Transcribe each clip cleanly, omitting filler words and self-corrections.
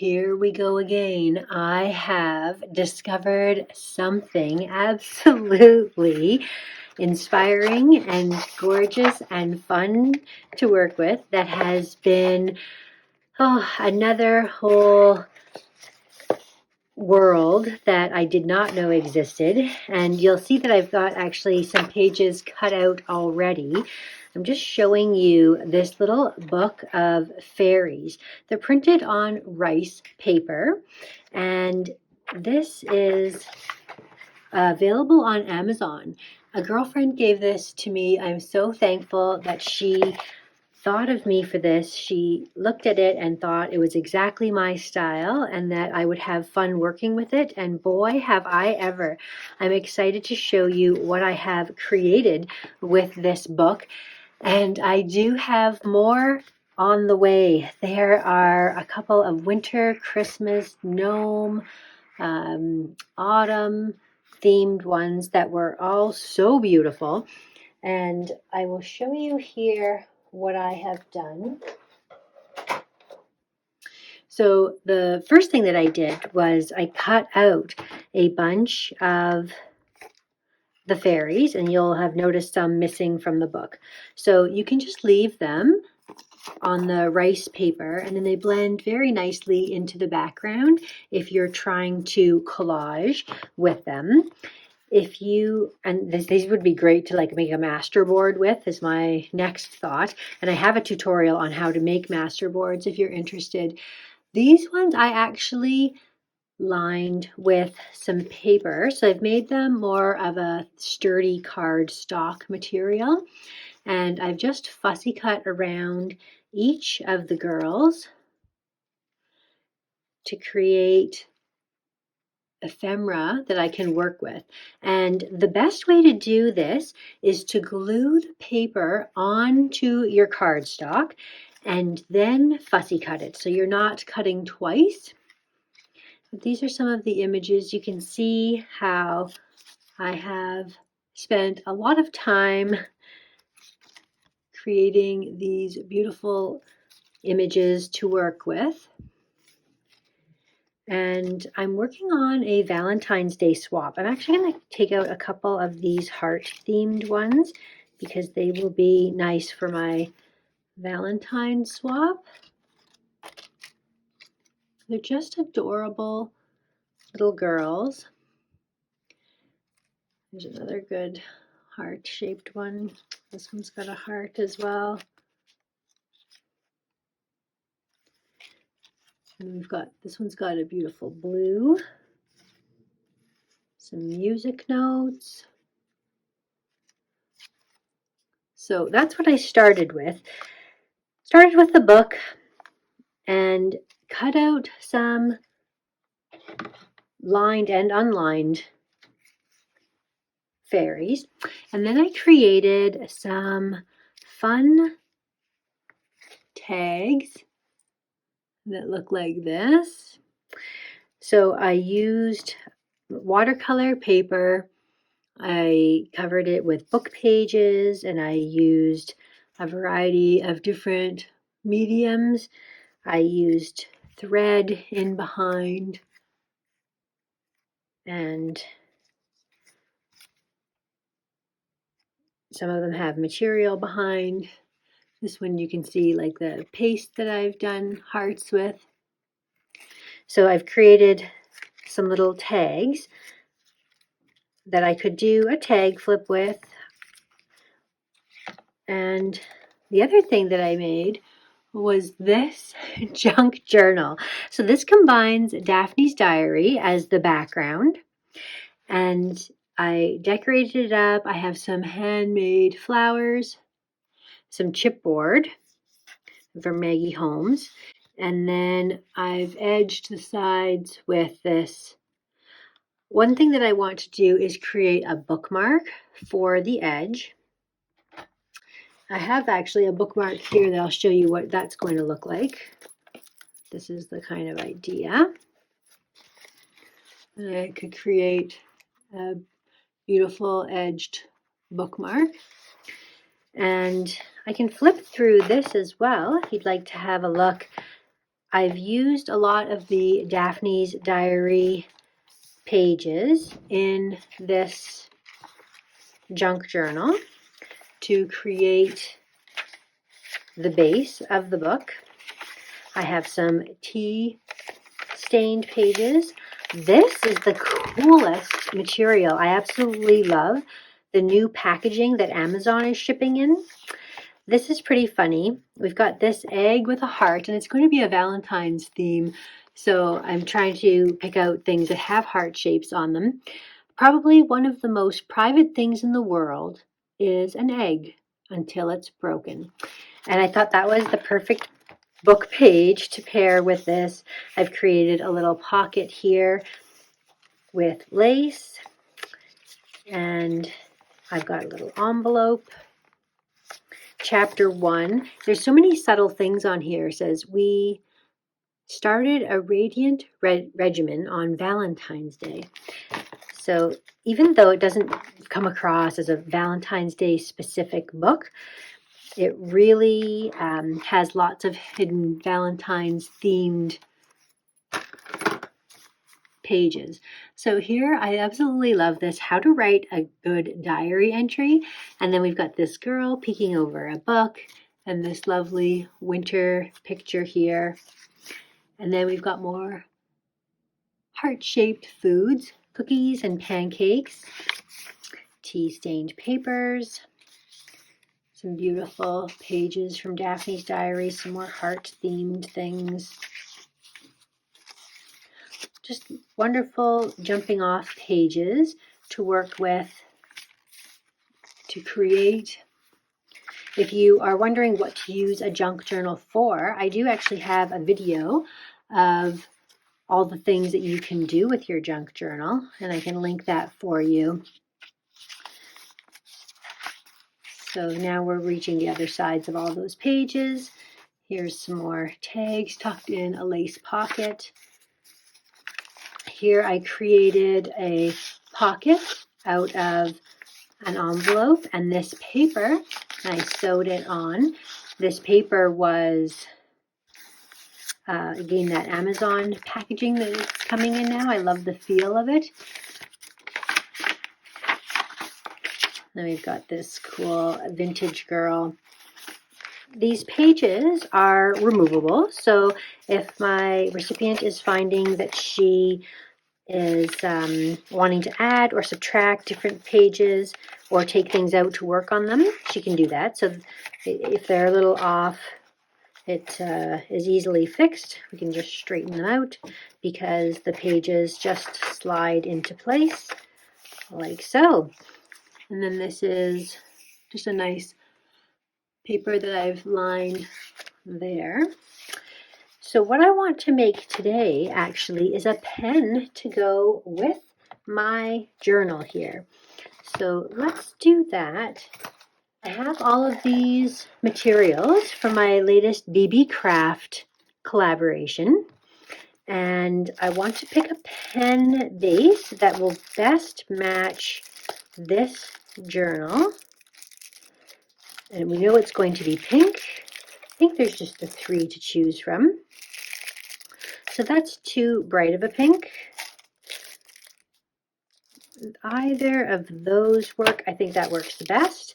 here we go again. I have discovered something absolutely inspiring and gorgeous and fun to work with that has been another whole world that I did not know existed. And you'll see that I've got actually some pages cut out already. I'm just showing you this little book of fairies. They're printed on rice paper, and this is available on Amazon. A girlfriend gave this to me. I'm so thankful that she thought of me for this. She looked at it and thought it was exactly my style and that I would have fun working with it. And boy, have I ever. I'm excited to show you what I have created with this book. And I do have more on the way. There are a couple of winter, Christmas, gnome, autumn themed ones that were all so beautiful. And I will show you here what I have done. So the first thing that I did was I cut out a bunch of the fairies, and you'll have noticed some missing from the book. So you can just leave them on the rice paper, and then they blend very nicely into the background if you're trying to collage with them. If you, and these would be great to like make a master board with, is my next thought. And I have a tutorial on how to make master boards if you're interested. These ones I actually lined with some paper. So I've made them more of a sturdy cardstock material. And I've just fussy cut around each of the girls to create ephemera that I can work with. And the best way to do this is to glue the paper onto your cardstock and then fussy cut it. So you're not cutting twice. But these are some of the images. You can see how I have spent a lot of time creating these beautiful images to work with. And I'm working on a Valentine's Day swap. I'm actually going to take out a couple of these heart-themed ones because they will be nice for my Valentine swap. They're just adorable little girls. There's another good heart-shaped one. This one's got a heart as well. And we've got, this one's got a beautiful blue. Some music notes. So that's what I started with. Started with the book and cut out some lined and unlined fairies. And then I created some fun tags that look like this. So I used watercolor paper. I covered it with book pages, and I used a variety of different mediums. I used thread in behind, and some of them have material behind. This one you can see like the paste that I've done hearts with. So I've created some little tags that I could do a tag flip with. And the other thing that I made was this junk journal. So this combines Daphne's diary as the background, and I decorated it up. I have some handmade flowers, some chipboard from Maggie Holmes, and then I've edged the sides with this. One thing that I want to do is create a bookmark for the edge. I have actually a bookmark here that I'll show you what that's going to look like. This is the kind of idea. And I could create a beautiful edged bookmark. And I can flip through this as well if you'd like to have a look. I've used a lot of the Daphne's Diary pages in this junk journal to create the base of the book. I have some tea stained pages. This is the coolest material. I absolutely love the new packaging that Amazon is shipping in. This is pretty funny. We've got this egg with a heart, and it's going to be a Valentine's theme. So I'm trying to pick out things that have heart shapes on them. Probably one of the most private things in the world is an egg until it's broken. And I thought that was the perfect book page to pair with this. I've created a little pocket here with lace, and I've got a little envelope. Chapter 1. There's so many subtle things on here. It says, we started a radiant regimen on Valentine's Day. So even though it doesn't come across as a Valentine's Day specific book, it really has lots of hidden Valentine's themed pages. So here I absolutely love this, how to write a good diary entry. And then we've got this girl peeking over a book and this lovely winter picture here. And then we've got more heart-shaped foods, cookies and pancakes, tea-stained papers, some beautiful pages from Daphne's Diary, some more heart-themed things. Just wonderful jumping off pages to work with, to create. If you are wondering what to use a junk journal for, I do actually have a video of all the things that you can do with your junk journal, and I can link that for you. So now we're reaching the other sides of all those pages. Here's some more tags tucked in a lace pocket. Here I created a pocket out of an envelope and this paper, and I sewed it on. This paper was, again, that Amazon packaging that is coming in now. I love the feel of it. Then we've got this cool vintage girl. These pages are removable, so if my recipient is finding that she is wanting to add or subtract different pages or take things out to work on them, she can do that. So if they're a little off, it is easily fixed. We can just straighten them out because the pages just slide into place like so. And then this is just a nice paper that I've lined there. So what I want to make today actually is a pen to go with my journal here. So let's do that. I have all of these materials from my latest BeeBeeCraft collaboration. And I want to pick a pen base that will best match this journal. And we know it's going to be pink. I think there's just the 3 to choose from. So that's too bright of a pink. Either of those work. I think that works the best.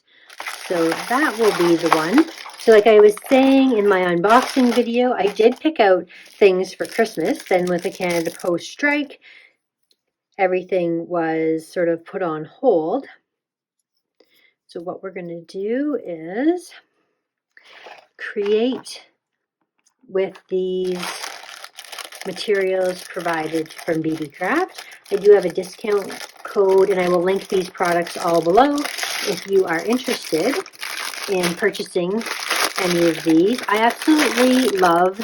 So that will be the one. So like I was saying in my unboxing video, I did pick out things for Christmas. Then with the Canada Post strike, everything was sort of put on hold. So what we're going to do is create with these materials provided from BeeBeeCraft. I do have a discount code, and I will link these products all below if you are interested in purchasing any of these. I absolutely love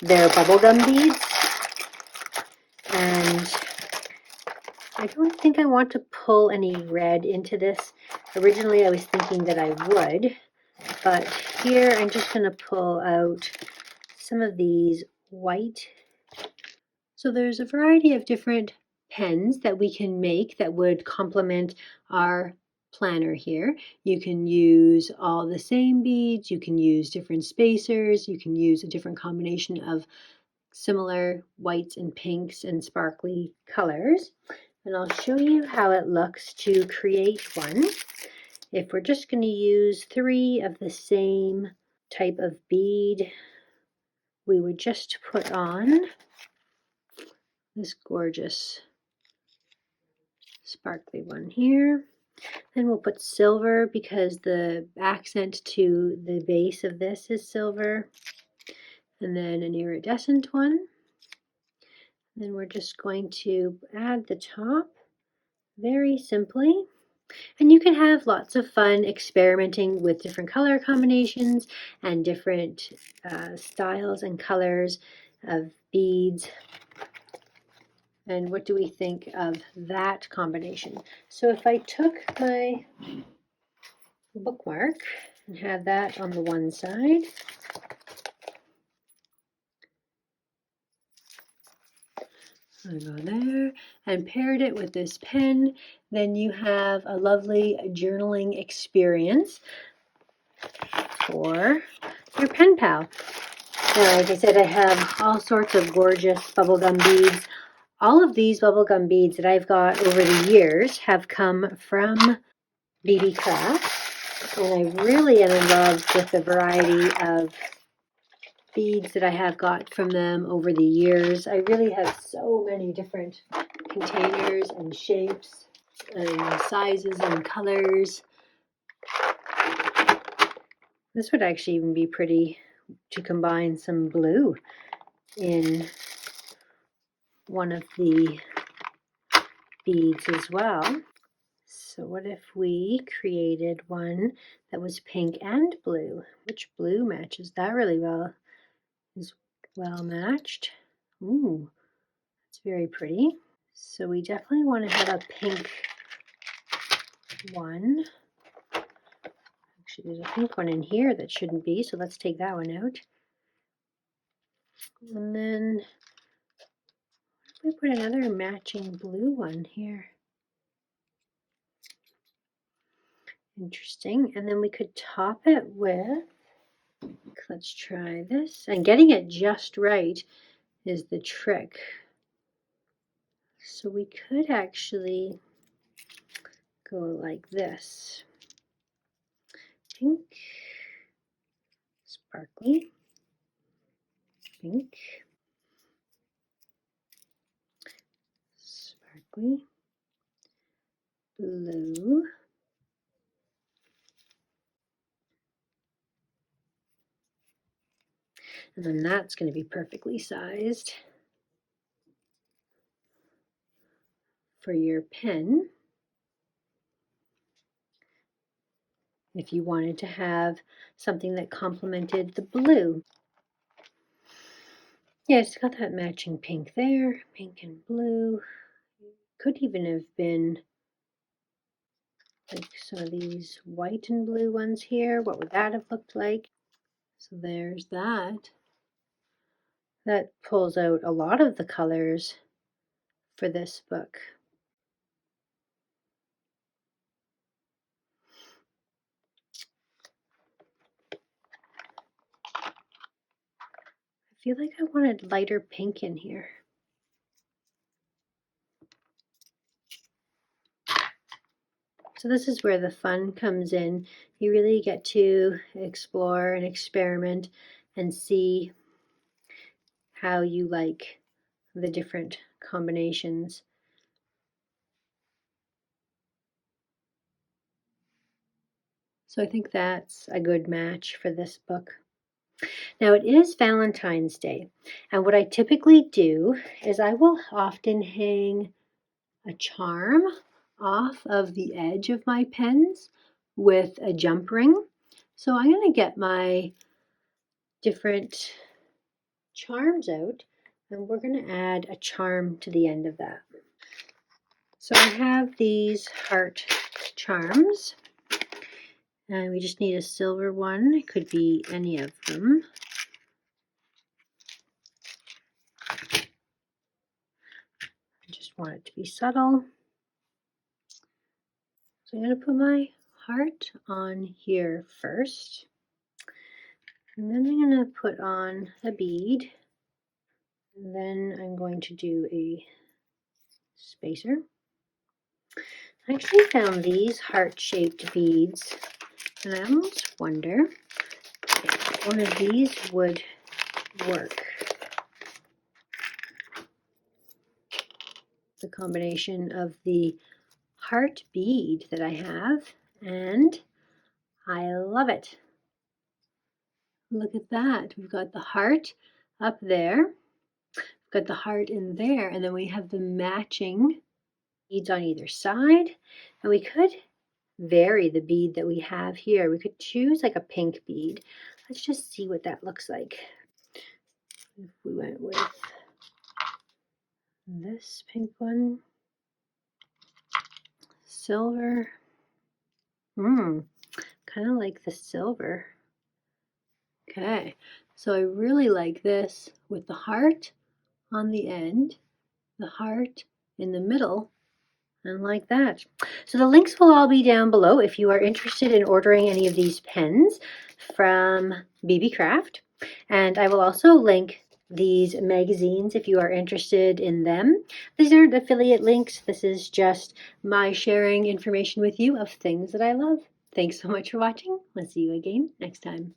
their bubblegum beads, and I don't think I want to pull any red into this. Originally I was thinking that I would, but here I'm just going to pull out some of these white. So there's a variety of different pens that we can make that would complement our planner here. You can use all the same beads, you can use different spacers, you can use a different combination of similar whites and pinks and sparkly colors. And I'll show you how it looks to create one. If we're just going to use 3 of the same type of bead, we would just put on this gorgeous sparkly one here. Then we'll put silver because the accent to the base of this is silver. And then an iridescent one. Then we're just going to add the top very simply. And you can have lots of fun experimenting with different color combinations and different styles and colors of beads. And what do we think of that combination? So if I took my bookmark and had that on the one side, I go there and paired it with this pen, then you have a lovely journaling experience for your pen pal. Now, like I said, I have all sorts of gorgeous bubblegum beads. All of these bubblegum beads that I've got over the years have come from BeeBeeCraft, and I really am in love with the variety of beads that I have got from them over the years. I really have so many different containers and shapes and sizes and colors. This would actually even be pretty to combine some blue in one of the beads as well. So what if we created one that was pink and blue? Which blue matches that really well? Is well matched. Ooh, it's very pretty. So we definitely want to have a pink one. Actually, there's a pink one in here that shouldn't be, so let's take that one out. And then we put another matching blue one here. Interesting. And then we could top it with, let's try this. And getting it just right is the trick. So we could actually go like this. Pink, sparkly, pink, sparkly, blue, and then that's going to be perfectly sized for your pen. If you wanted to have something that complemented the blue. Yeah, it's got that matching pink there, pink and blue. Could even have been like some of these white and blue ones here. What would that have looked like? So there's that. That pulls out a lot of the colors for this book. I feel like I wanted lighter pink in here. So this is where the fun comes in. You really get to explore and experiment and see how you like the different combinations. So I think that's a good match for this book. Now it is Valentine's Day, and what I typically do is I will often hang a charm off of the edge of my pens with a jump ring. So I'm going to get my different charms out, and we're going to add a charm to the end of that. So I have these heart charms, and we just need a silver one. It could be any of them. I just want it to be subtle. So I'm going to put my heart on here first, and then I'm going to put on a bead. And then I'm going to do a spacer. I actually found these heart-shaped beads, and I almost wonder if one of these would work. The combination of the heart bead that I have, and I love it. Look at that. We've got the heart up there, we've got the heart in there, and then we have the matching beads on either side. And we could vary the bead that we have here. We could choose like a pink bead. Let's just see what that looks like. If we went with this pink one, silver, kind of like the silver. Okay, so I really like this with the heart on the end, the heart in the middle, and like that. So the links will all be down below if you are interested in ordering any of these pens from BeeBeeCraft. And I will also link these magazines if you are interested in them. These aren't affiliate links. This is just my sharing information with you of things that I love. Thanks so much for watching. I'll see you again next time.